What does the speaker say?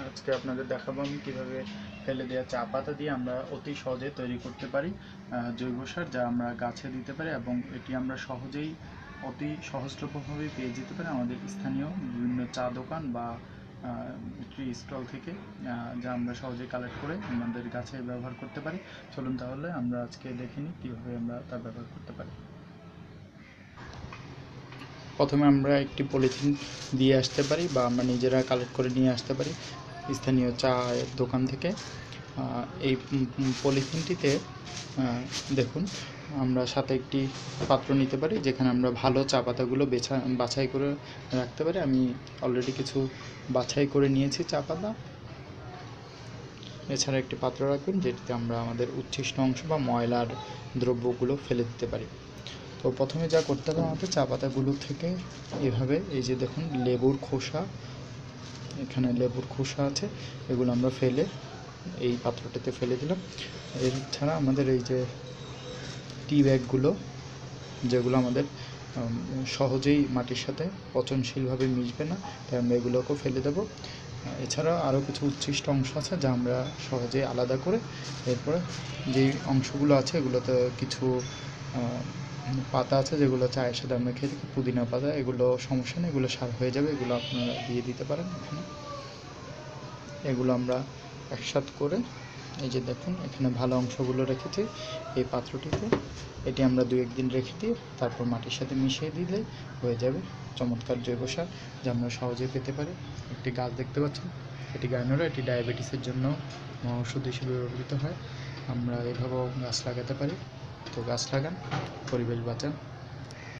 আজকে আপনাদের দেখাবো আমি কীভাবে ফেলে দেওয়া চা পাতা দিয়ে আমরা অতি সহজে তৈরি করতে পারি জৈব সার, যা আমরা গাছে দিতে পারি এবং এটি আমরা সহজেই অতি সহজলভ্যভাবেই পেয়ে যেতে পারি আমাদের স্থানীয় বিভিন্ন চা দোকান বা টি স্টল থেকে, যা আমরা সহজেই কালেক্ট করে আমাদের গাছে ব্যবহার করতে পারি। চলুন তাহলে আমরা আজকে দেখে নিই কীভাবে আমরা তা ব্যবহার করতে পারি। প্রথমে আমরা একটি পলিথিন দিয়ে আসতে পারি বা আমরা নিজেরা কালেক্ট করে নিয়ে আসতে পারি স্থানীয় চায়ের দোকান থেকে। এই পলিথিনটিতে দেখুন আমরা সাথে একটি পাত্র নিতে পারি, যেখানে আমরা ভালো চা পাতাগুলো বাছাই করে রাখতে পারি। আমি অলরেডি কিছু বাছাই করে নিয়েছি চা পাতা। এছাড়া একটি পাত্র রাখবেন যেটিতে আমরা আমাদের উচ্ছিষ্ট অংশ বা ময়লার দ্রব্যগুলো ফেলে দিতে পারি। তো প্রথমে যা করতে হবে, আমাদের চা পাতাগুলো থেকে এভাবে, এই যে দেখুন লেবুর খোসা, এখানে লেবুর খোসা আছে, এগুলো আমরা ফেলে এই পাত্রটিতে ফেলে দিলাম। এছাড়া আমাদের এই যে টি ব্যাগগুলো, যেগুলো আমাদের সহজেই মাটির সাথে পচনশীলভাবে মিশবে না, তাই আমরা এগুলোকেও ফেলে দেব। এছাড়া আরও কিছু উচ্ছিষ্ট অংশ আছে যা আমরা সহজেই আলাদা করে, এরপরে যেই অংশগুলো আছে এগুলোতে কিছু পাতা আছে যেগুলো চায়ের সাথে আমরা খেয়ে থাকি, পুদিনা পাতা, এগুলো সমস্যা নেই, এগুলো সার হয়ে যাবে, এগুলো আপনারা দিয়ে দিতে পারেন এখানে। এগুলো আমরা একসাথে করে, এই যে দেখুন এখানে ভালো অংশগুলো রেখেছি এই পাত্রটিতে, এটি আমরা 2-1 দিন রেখে দিয়ে তারপর মাটির সাথে মিশিয়ে দিলে হয়ে যাবে চমৎকার জৈব সার, যা আমরা সহজেই পেতে পারি। একটি গাছ দেখতে পাচ্ছেন, এটি গাইনোরা, এটি ডায়াবেটিসের জন্য ওষুধ হিসেবে ব্যবহৃত হয়। আমরা এভাবেও গাছ লাগাতে পারি। তো গাছ লাগান, পরিবেশ বাঁচান।